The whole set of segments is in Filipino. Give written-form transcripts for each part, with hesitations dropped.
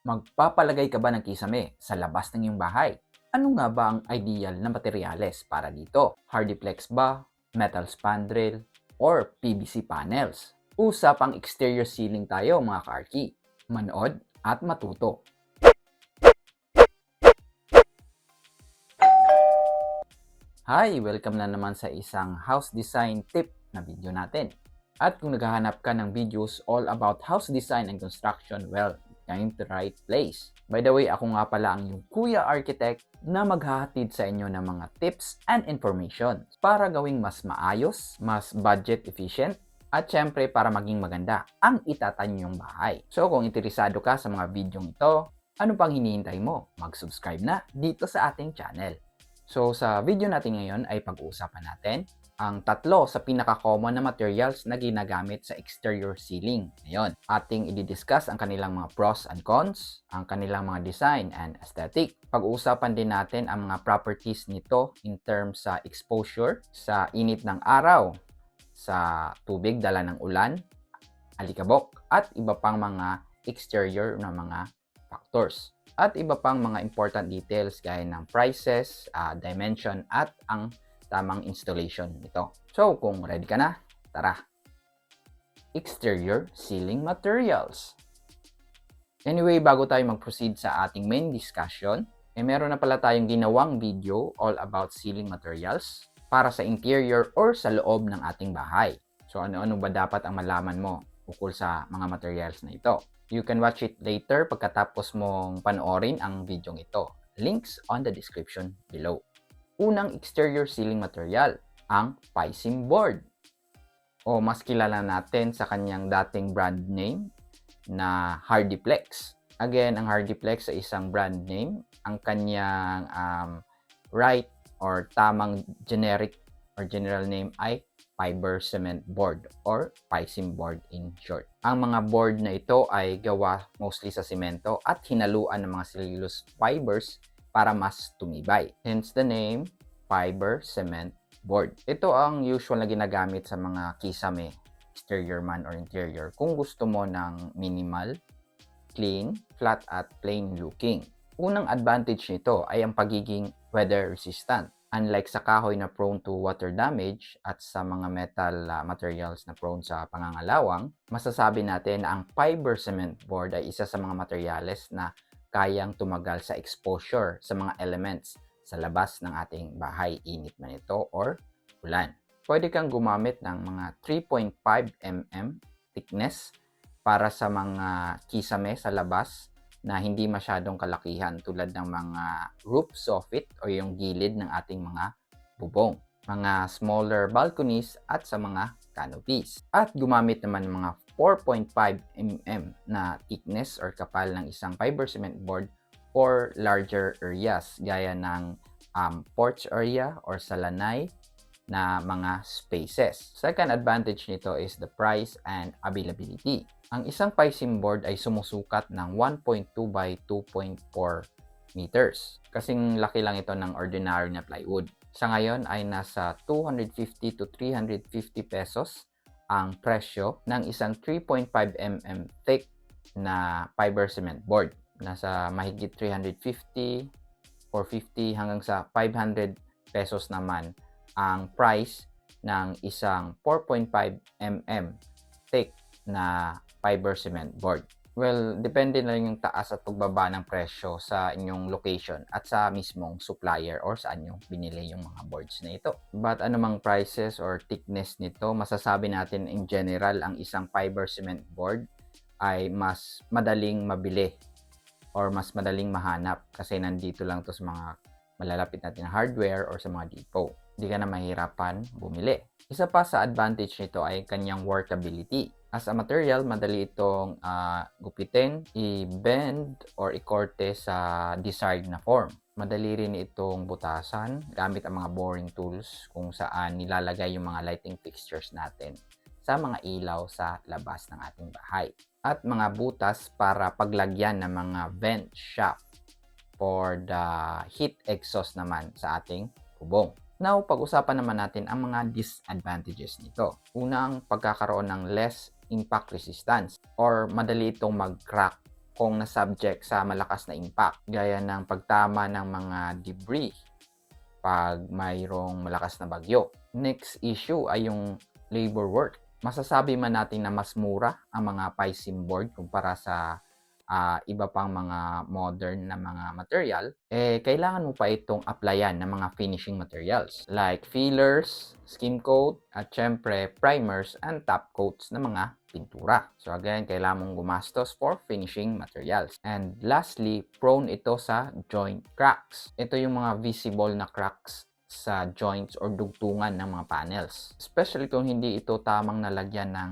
Magpapalagay ka ba ng kisame sa labas ng iyong bahay? Ano nga ba ang ideal na materyales para dito? Hardiplex ba, metal spandrel, or PVC panels? Usapang exterior ceiling tayo mga ka-arki. Manood at matuto. Hi! Welcome na naman sa isang house design tip na video natin. At kung naghahanap ka ng videos all about house design and construction, well, you're in the right place. By the way, ako nga pala ang yung Kuya Architect na maghahatid sa inyo ng mga tips and information para gawing mas maayos, mas budget efficient, at syempre para maging maganda ang itatayo niyong bahay. So kung interesado ka sa mga video ito, ano pang hinihintay mo? Mag-subscribe na dito sa ating channel. So sa video natin ngayon ay pag-uusapan natin ang tatlo sa pinaka-common na materials na ginagamit sa exterior ceiling. Ngayon, ating i-discuss ang kanilang mga pros and cons, ang kanilang mga design and aesthetic. Pag-uusapan din natin ang mga properties nito in terms sa exposure, sa init ng araw, sa tubig, dala ng ulan, alikabok, at iba pang mga exterior na mga factors. At iba pang mga important details gaya ng prices, dimension, at ang tamang installation nito. So, kung ready ka na, tara! Exterior ceiling materials. Anyway, bago tayo mag-proceed sa ating main discussion, meron na pala tayong ginawang video all about ceiling materials para sa interior or sa loob ng ating bahay. So, ano-ano ba dapat ang malaman mo ukol sa mga materials na ito? You can watch it later pagkatapos mong panoorin ang video ito. Links on the description below. Unang exterior ceiling material, ang Paisim board. O mas kilala natin sa kanyang dating brand name na Hardiplex. Again, ang Hardiplex ay isang brand name. Ang kanyang right or tamang generic or general name ay fiber cement board or Paisim board in short. Ang mga board na ito ay gawa mostly sa semento at hinaluan ng mga cellulose fibers para mas tumibay. Hence the name, fiber cement board. Ito ang usual na ginagamit sa mga kisame, exterior man or interior, kung gusto mo ng minimal, clean, flat at plain looking. Unang advantage nito ay ang pagiging weather resistant. Unlike sa kahoy na prone to water damage at sa mga metal materials na prone sa pangangalawang, masasabi natin na ang fiber cement board ay isa sa mga materyales na kayang tumagal sa exposure sa mga elements sa labas ng ating bahay, init man ito or ulan. Pwede kang gumamit ng mga 3.5 mm thickness para sa mga kisame sa labas na hindi masyadong kalakihan tulad ng mga roof soffit o yung gilid ng ating mga bubong, mga smaller balconies at sa mga canopies. At gumamit naman ng mga 4.5 mm na thickness or kapal ng isang fiber cement board for larger areas gaya ng porch area or sa lanay na mga spaces. Second advantage nito is the price and availability. Ang isang Paisim board ay sumusukat ng 1.2 by 2.4 meters. Kasing laki lang ito ng ordinary na plywood. Sa ngayon ay nasa 250 to 350 pesos ang presyo ng isang 3.5 mm thick na fiber cement board. Nasa mahigit 350, 450 hanggang sa 500 pesos naman ang price ng isang 4.5 mm thick na fiber cement board. Well, depende na rin yung taas at pagbaba ng presyo sa inyong location at sa mismong supplier or saan nyo binili yung mga boards na ito. But anumang prices or thickness nito, masasabi natin in general ang isang fiber cement board ay mas madaling mabili or mas madaling mahanap kasi nandito lang to sa mga malalapit natin na hardware or sa mga depot. Hindi ka na mahirapan bumili. Isa pa sa advantage nito ay kanyang workability. As a material, madali itong gupitin, i-bend or i-korte sa desired na form. Madali rin itong butasan gamit ang mga boring tools kung saan nilalagay yung mga lighting fixtures natin sa mga ilaw sa labas ng ating bahay. At mga butas para paglagyan ng mga vent shaft for the heat exhaust naman sa ating bubong. Now, pag-usapan naman natin ang mga disadvantages nito. Unang, pagkakaroon ng less impact resistance or madali itong mag-crack kung na-subject sa malakas na impact, gaya ng pagtama ng mga debris pag mayroong malakas na bagyo. Next issue ay yung labor work. Masasabi man natin na mas mura ang mga PICEM board kumpara sa iba pang mga modern na mga material, kailangan mo pa itong applyan ng mga finishing materials like fillers, skim coat, at syempre primers and top coats ng mga pintura. So again, kailangan mong gumastos for finishing materials. And lastly, prone ito sa joint cracks. Ito yung mga visible na cracks sa joints or dugtungan ng mga panels. Especially kung hindi ito tamang nalagyan ng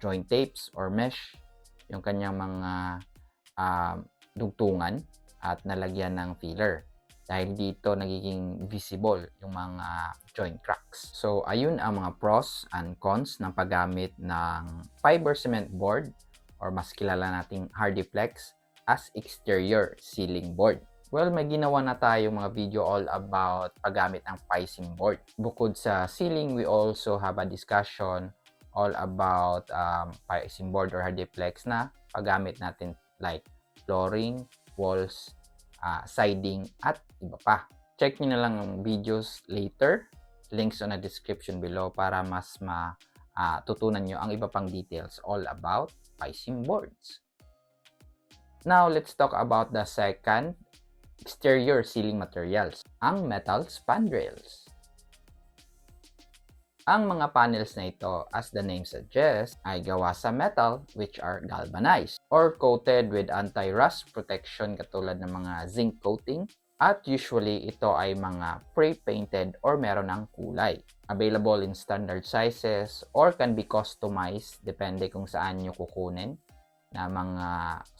joint tapes or mesh, yung kanyang mga dugtungan at nalagyan ng filler. Dahil dito nagiging visible yung mga joint cracks. So, ayun ang mga pros and cons ng paggamit ng fiber cement board or mas kilala nating Hardiplex as exterior ceiling board. Well, may ginawa na tayo mga video all about paggamit ng PICEM board. Bukod sa ceiling, we also have a discussion all about PICEM board or Hardiplex na paggamit natin like flooring, walls, siding, at iba pa. Check nyo na lang ang videos later. Links on the description below para mas matutunan nyo ang iba pang details all about PICEM boards. Now, let's talk about the second exterior ceiling materials, ang metal spandrels. Ang mga panels na ito, as the name suggests, ay gawa sa metal which are galvanized or coated with anti-rust protection katulad ng mga zinc coating, at usually ito ay mga pre-painted or meron ng kulay. Available in standard sizes or can be customized depende kung saan nyo kukunin na mga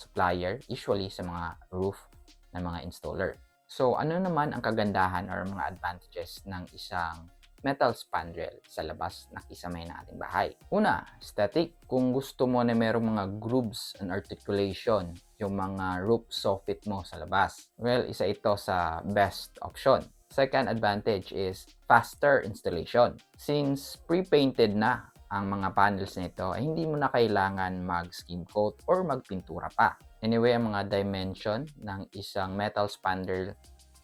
supplier, usually sa mga roof ng mga installer. So ano naman ang kagandahan or mga advantages ng isang metal spandrel sa labas na kisame ng ating bahay? Una, aesthetic. Kung gusto mo na merong mga grooves and articulation yung mga roof soffit mo sa labas, well, isa ito sa best option. Second advantage is faster installation. Since pre-painted na ang mga panels nito, ay hindi mo na kailangan mag-skim coat or magpintura pa. Anyway, ang mga dimension ng isang metal spandrel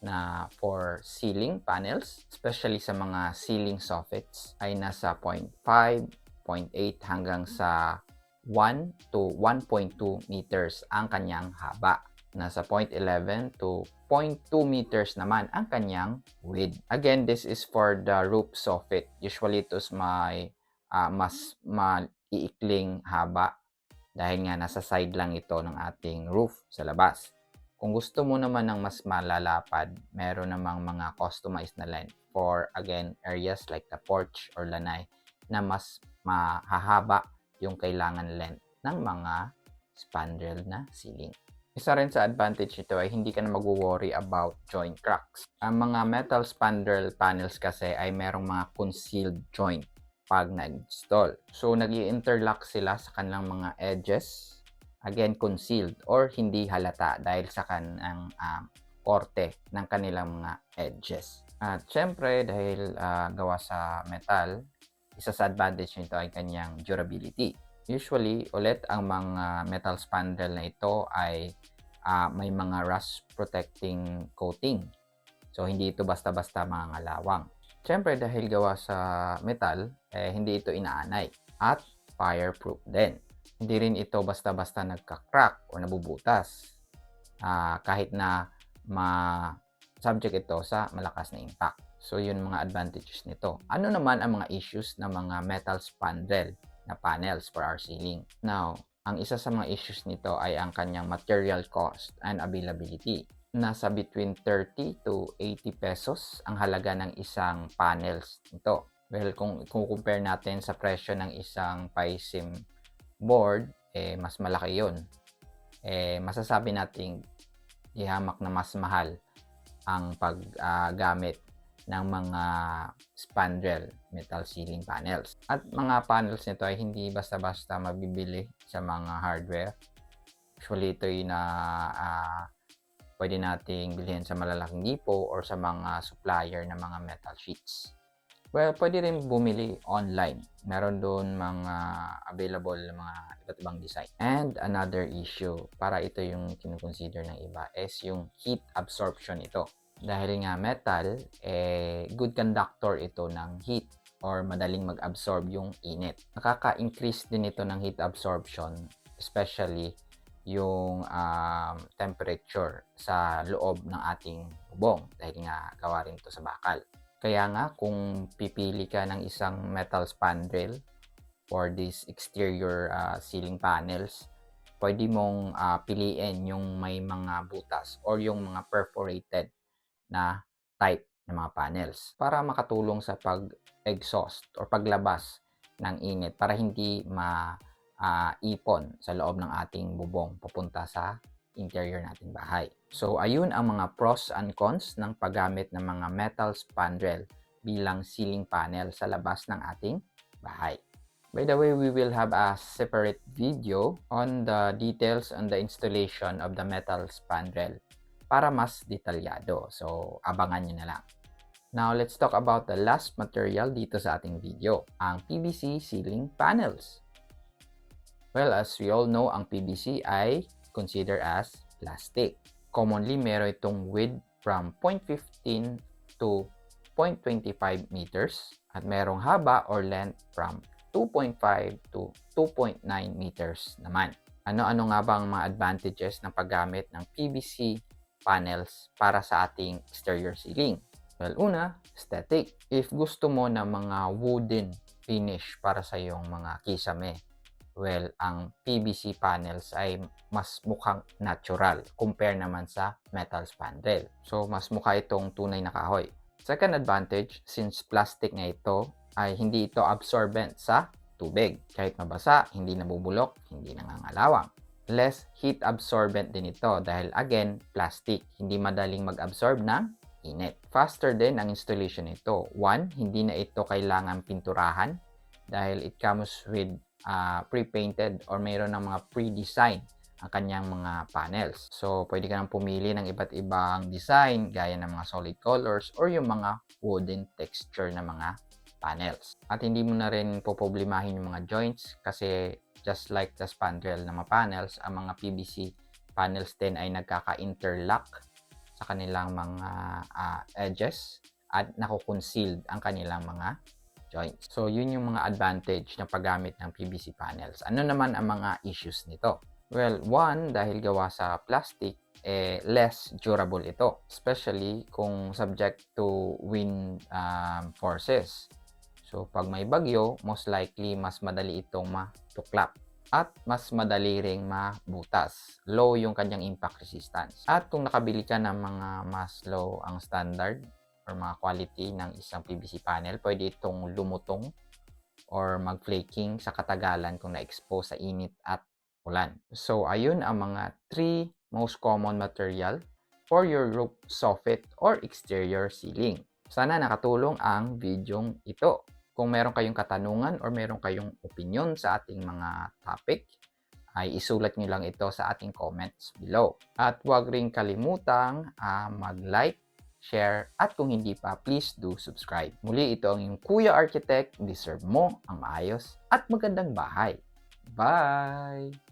na for ceiling panels, especially sa mga ceiling soffits, ay nasa 0.5, 0.8 hanggang sa 1 to 1.2 meters ang kanyang haba. Nasa 0.11 to 0.2 meters naman ang kanyang width. Again, this is for the roof soffit. Usually, ito may mas maiikling haba dahil nga nasa side lang ito ng ating roof sa labas. Kung gusto mo naman ng mas malalapad, meron namang mga customized na length for, again, areas like the porch or lanay na mas mahahaba yung kailangan length ng mga spandrel na ceiling. Isa rin sa advantage nito ay hindi ka na mag-worry about joint cracks. Ang mga metal spandrel panels kasi ay merong mga concealed joint pag na-install. So, nag-i-interlock sila sa kanilang mga edges. Again, concealed or hindi halata dahil sa kanang korte ng kanilang mga edges. At syempre, dahil gawa sa metal, isa sa advantage nito ay kanyang durability. Usually, ulit, ang mga metal spandrel na ito ay may mga rust protecting coating. So, hindi ito basta-basta mga ngalawang. Syempre, dahil gawa sa metal, hindi ito inaanay at fireproof din. Hindi rin ito basta-basta nagka-crack o nabubutas kahit na ma-subject ito sa malakas na impact. So, yun mga advantages nito. Ano naman ang mga issues ng mga metal spandrel na panels for our ceiling? Now, ang isa sa mga issues nito ay ang kanyang material cost and availability. Nasa between 30 to 80 pesos ang halaga ng isang panels nito. Well, kung compare natin sa presyo ng isang PICEM board, mas malaki yun. Masasabi nating ihamak na mas mahal ang paggamit ng mga spandrel metal ceiling panels. At mga panels nito ay hindi basta-basta mabibili sa mga hardware. Usually ito yung pwede nating bilhin sa malalaking depot or sa mga supplier ng mga metal sheets. Well, pwede rin bumili online. Meron doon mga available na mga iba't ibang design. And another issue, para ito yung kinukonsider ng iba, is yung heat absorption ito. Dahil nga metal, good conductor ito ng heat or madaling mag-absorb yung init. Nakaka-increase din ito ng heat absorption, especially yung temperature sa loob ng ating bubong dahil nga gawa rin ito sa bakal. Kaya nga, kung pipili ka ng isang metal spandrel for this exterior ceiling panels, pwede mong piliin yung may mga butas or yung mga perforated na type ng mga panels para makatulong sa pag-exhaust or paglabas ng init para hindi ipon sa loob ng ating bubong papunta sa interior nating bahay. So, ayun ang mga pros and cons ng paggamit ng mga metal spandrel bilang ceiling panel sa labas ng ating bahay. By the way, we will have a separate video on the details on the installation of the metal spandrel para mas detalyado. So, abangan nyo na lang. Now, let's talk about the last material dito sa ating video, ang PVC ceiling panels. Well, as we all know, ang PVC ay considered as plastic. Commonly, meron itong width from 0.15 to 0.25 meters at merong haba or length from 2.5 to 2.9 meters naman. Ano-ano nga ba ang mga advantages ng paggamit ng PVC panels para sa ating exterior ceiling? Well, una, aesthetic. If gusto mo na mga wooden finish para sa iyong mga kisame, well, ang PVC panels ay mas mukhang natural compare naman sa metal spandrel. So, mas mukha itong tunay na kahoy. Second advantage, since plastic nga ito, ay hindi ito absorbent sa tubig. Kahit mabasa, hindi nabubulok, hindi nangangalawang. Less heat absorbent din ito dahil again, plastic, hindi madaling mag-absorb ng init. Faster din ang installation nito. One, hindi na ito kailangan pinturahan dahil it comes with pre-painted or mayroon ng mga pre-design ang kanyang mga panels. So, pwede ka nang pumili ng iba't ibang design gaya ng mga solid colors or yung mga wooden texture na mga panels. At hindi mo na rin poproblemahin yung mga joints kasi just like the spandrel na mga panels, ang mga PVC panels din ay nagkaka-interlock sa kanilang mga edges at nakukoncealed ang kanilang mga joints. So, yun yung mga advantage ng paggamit ng PVC panels. Ano naman ang mga issues nito? Well, one, dahil gawa sa plastic, less durable ito. Especially kung subject to wind forces. So, pag may bagyo, most likely, mas madali itong matuklap. At mas madali ring mabutas. Low yung kanyang impact resistance. At kung nakabili ka ng mga mas low ang standard, or mga quality ng isang PVC panel, pwede itong lumutong or mag-flaking sa katagalan kung na-expose sa init at ulan. So, ayun ang mga 3 most common material for your roof soffit or exterior ceiling. Sana nakatulong ang videong ito. Kung meron kayong katanungan or meron kayong opinion sa ating mga topic, ay isulat nyo lang ito sa ating comments below. At huwag ring kalimutang mag-like, share, at kung hindi pa, please do subscribe. Muli, ito ang iyong Kuya Architect. Deserve mo ang maayos at magandang bahay. Bye!